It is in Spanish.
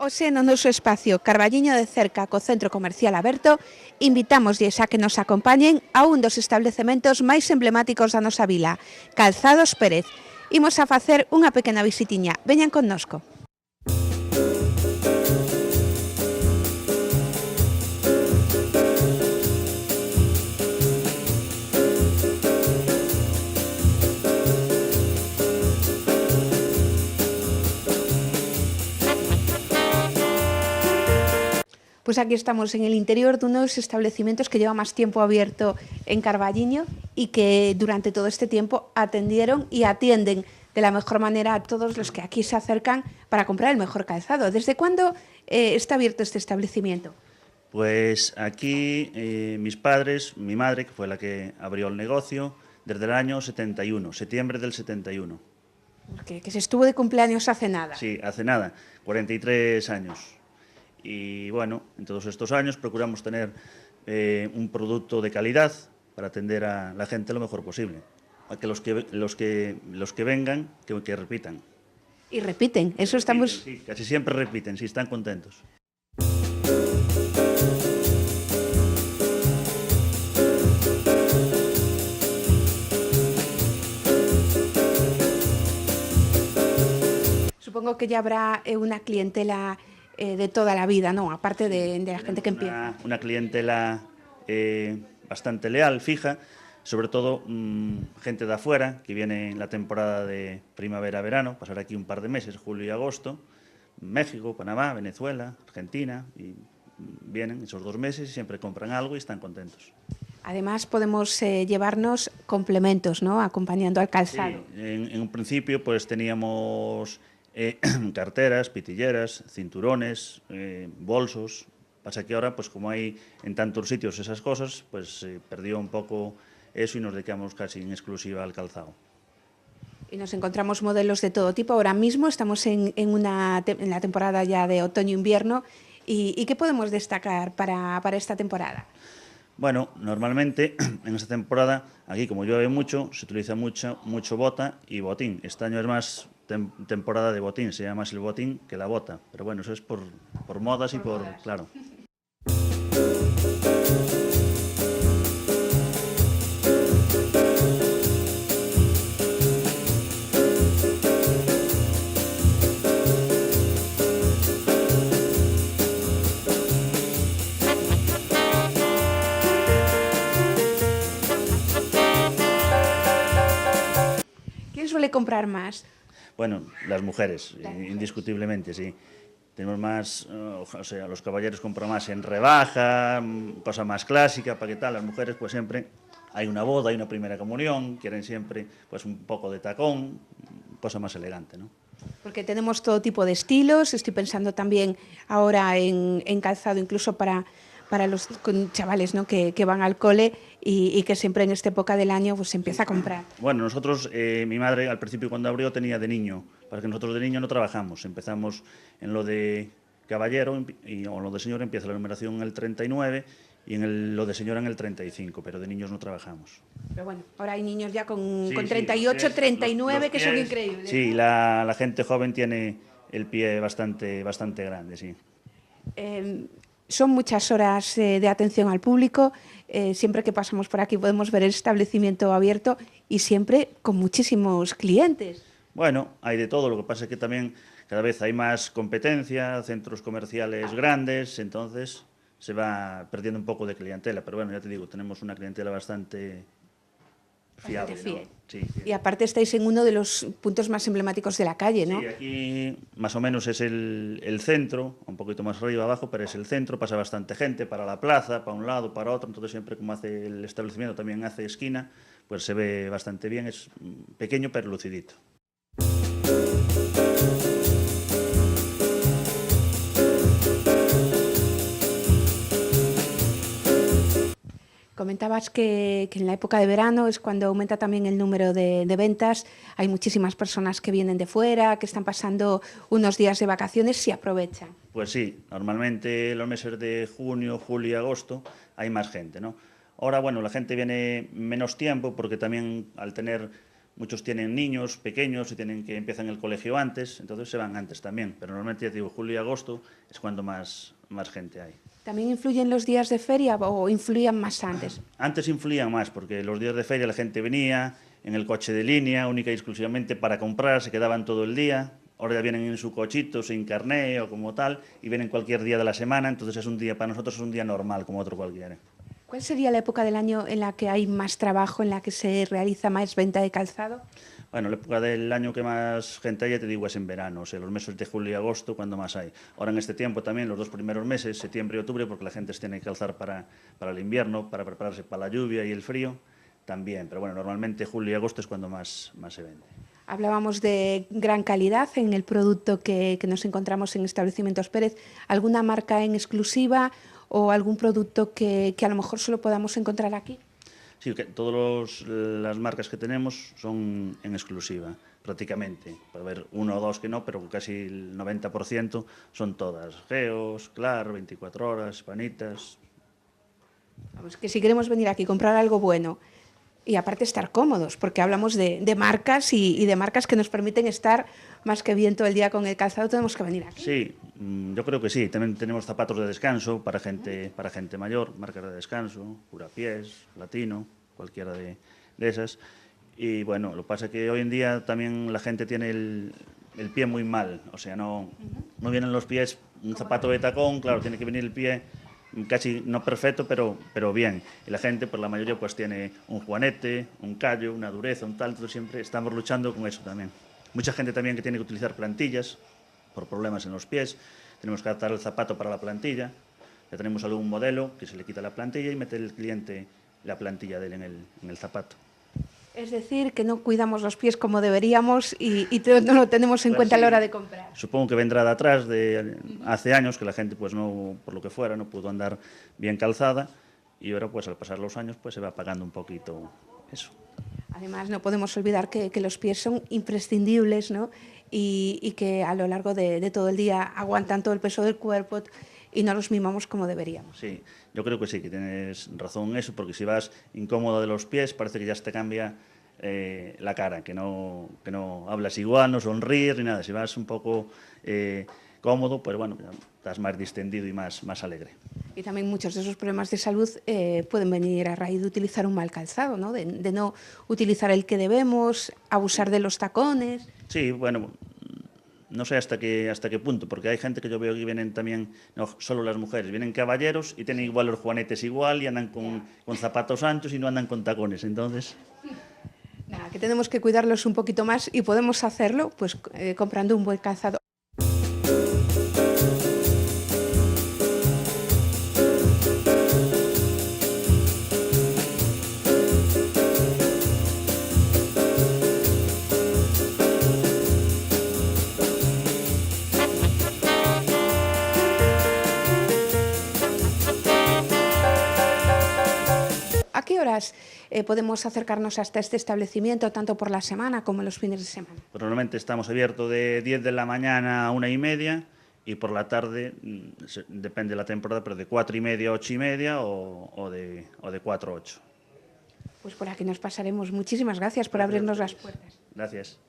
hoxe no noso espacio Carballiño de Cerca co Centro Comercial Aberto, invitámosles a que nos acompañen a un dos establecementos máis emblemáticos da nosa vila, Calzados Pérez. Imos a facer unha pequena visitiña. Veñan connosco. Pues aquí estamos en el interior de uno de los establecimientos que lleva más tiempo abierto en Carballiño y que durante todo este tiempo atendieron y atienden de la mejor manera a todos los que aquí se acercan para comprar el mejor calzado. ¿Desde cuándo está abierto este establecimiento? Pues aquí mis padres, mi madre, que fue la que abrió el negocio, desde el año 71, septiembre del 71. Que se estuvo de cumpleaños hace nada. Sí, hace nada, 43 años. Y bueno, en todos estos años procuramos tener un producto de calidad para atender a la gente lo mejor posible. A que los que vengan, que repitan. Y repiten, eso estamos... Sí, casi siempre repiten, sí, están contentos. Supongo que ya habrá una clientela de toda la vida, ¿no? Aparte de la gente que empieza. Una clientela bastante leal, fija, sobre todo gente de afuera, que viene en la temporada de primavera-verano, pasar aquí un par de meses, julio y agosto, México, Panamá, Venezuela, Argentina, y vienen esos 2 meses y siempre compran algo y están contentos. Además podemos llevarnos complementos, ¿no? Acompañando al calzado. Sí, en un principio pues teníamos carteras, pitilleras, cinturones, bolsos. Pasa que ahora, pues como hay en tantos sitios esas cosas, pues se perdió un poco eso y nos dedicamos casi en exclusiva al calzado. Y nos encontramos modelos de todo tipo. Ahora mismo estamos en la temporada ya de otoño-invierno. ¿Y qué podemos destacar para esta temporada? Bueno, normalmente en esta temporada, aquí como llueve mucho, se utiliza mucho bota y botín. Este año es más temporada de botín, se llama más el botín que la bota. Pero bueno, eso es por modas y por... Claro. ¿Quién suele comprar más? Bueno, las mujeres, indiscutiblemente, sí. Tenemos más, o sea, los caballeros compran más en rebaja, cosa más clásica, para qué tal. Las mujeres, pues siempre hay una boda, hay una primera comunión, quieren siempre pues un poco de tacón, cosa más elegante, ¿no? Porque tenemos todo tipo de estilos. Estoy pensando también ahora en calzado, incluso para los chavales, ¿no? que van al cole y que siempre en esta época del año pues se empieza a comprar. Bueno, nosotros, mi madre al principio cuando abrió tenía de niño, para que nosotros de niño no trabajamos, empezamos en lo de caballero o lo de señor empieza la numeración en el 39 y lo de señora en el 35, pero de niños no trabajamos. Pero bueno, ahora hay niños ya con 38, 39 los que son increíbles. Sí, la gente joven tiene el pie bastante grande, sí. Son muchas horas de atención al público. Siempre que pasamos por aquí podemos ver el establecimiento abierto y siempre con muchísimos clientes. Bueno, hay de todo, lo que pasa es que también cada vez hay más competencia, centros comerciales grandes, entonces se va perdiendo un poco de clientela, pero bueno, ya te digo, tenemos una clientela bastante fiable, fiel. ¿no? Sí. Y aparte estáis en uno de los puntos más emblemáticos de la calle, ¿no? Sí, aquí más o menos es el centro, un poquito más arriba abajo, pero es el centro, pasa bastante gente para la plaza, para un lado, para otro, entonces siempre como hace el establecimiento también hace esquina, pues se ve bastante bien, es pequeño pero lucidito. Comentabas que en la época de verano es cuando aumenta también el número de ventas. Hay muchísimas personas que vienen de fuera, que están pasando unos días de vacaciones y aprovechan. Pues sí, normalmente los meses de junio, julio y agosto hay más gente, ¿no? Ahora, bueno, la gente viene menos tiempo porque también al tener muchos tienen niños pequeños y empiezan el colegio antes, entonces se van antes también. Pero normalmente, ya te digo, julio y agosto es cuando más gente hay. ¿También influyen los días de feria o influían más antes? Antes influían más, porque los días de feria la gente venía en el coche de línea, única y exclusivamente para comprar, se quedaban todo el día. Ahora ya vienen en su cochito, sin carné o como tal, y vienen cualquier día de la semana, entonces es un día, para nosotros es un día normal, como otro cualquiera. ¿Cuál sería la época del año en la que hay más trabajo, en la que se realiza más venta de calzado? Bueno, la época del año que más gente hay, ya te digo, es en verano, o sea, los meses de julio y agosto, cuando más hay. Ahora en este tiempo también, los 2 primeros meses, septiembre y octubre, porque la gente se tiene que calzar para el invierno, para prepararse para la lluvia y el frío, también. Pero bueno, normalmente julio y agosto es cuando más se vende. Hablábamos de gran calidad en el producto que nos encontramos en Establecimientos Pérez. ¿Alguna marca en exclusiva o algún producto que a lo mejor solo podamos encontrar aquí? Sí, que todas las marcas que tenemos son en exclusiva, prácticamente. Puede haber uno o dos que no, pero casi el 90% son todas. Geos, Clar, 24 horas, Panitas. Vamos, que si queremos venir aquí a comprar algo bueno y aparte estar cómodos, porque hablamos de marcas y de marcas que nos permiten estar más que bien todo el día con el calzado, tenemos que venir aquí. Sí, yo creo que sí. También tenemos zapatos de descanso para gente mayor, marcas de descanso, Purapiés, Latino, cualquiera de esas. Y bueno, lo que pasa es que hoy en día también la gente tiene el pie muy mal. O sea, no vienen los pies, un zapato de tacón, claro, tiene que venir el pie casi no perfecto, pero bien. Y la gente, por la mayoría, pues tiene un juanete, un callo, una dureza, un tal. Entonces siempre estamos luchando con eso también. Mucha gente también que tiene que utilizar plantillas por problemas en los pies. Tenemos que adaptar el zapato para la plantilla. Ya tenemos algún modelo que se le quita la plantilla y mete el cliente la plantilla de él en el zapato. Es decir, que no cuidamos los pies como deberíamos y no lo tenemos en cuenta a la hora de comprar. Supongo que vendrá de atrás, de hace años, que la gente, pues no, por lo que fuera, no pudo andar bien calzada y ahora, pues al pasar los años, pues se va apagando un poquito eso. Además, no podemos olvidar que los pies son imprescindibles, ¿no? Y que a lo largo de todo el día aguantan todo el peso del cuerpo y no los mimamos como deberíamos. Sí, yo creo que sí, que tienes razón en eso, porque si vas incómodo de los pies, parece que ya te cambia la cara, que no hablas igual, no sonríes ni nada. Si vas un poco cómodo, pues bueno, ya estás más distendido y más alegre. Y también muchos de esos problemas de salud pueden venir a raíz de utilizar un mal calzado, ¿no? De no utilizar el que debemos, abusar de los tacones. Sí, bueno, no sé hasta qué punto, porque hay gente que yo veo que vienen también, no solo las mujeres, vienen caballeros y tienen igual los juanetes igual y andan con zapatos anchos y no andan con tacones, entonces... Nada, que tenemos que cuidarlos un poquito más y podemos hacerlo pues comprando un buen calzado. ¿A qué horas podemos acercarnos hasta este establecimiento, tanto por la semana como en los fines de semana? Pues normalmente estamos abiertos de 10 de la mañana a 1:30 y por la tarde, depende de la temporada, pero de 4:30 a 8:30 o de 4 a 8. Pues por aquí nos pasaremos. Muchísimas gracias por abrirnos las puertas. Gracias.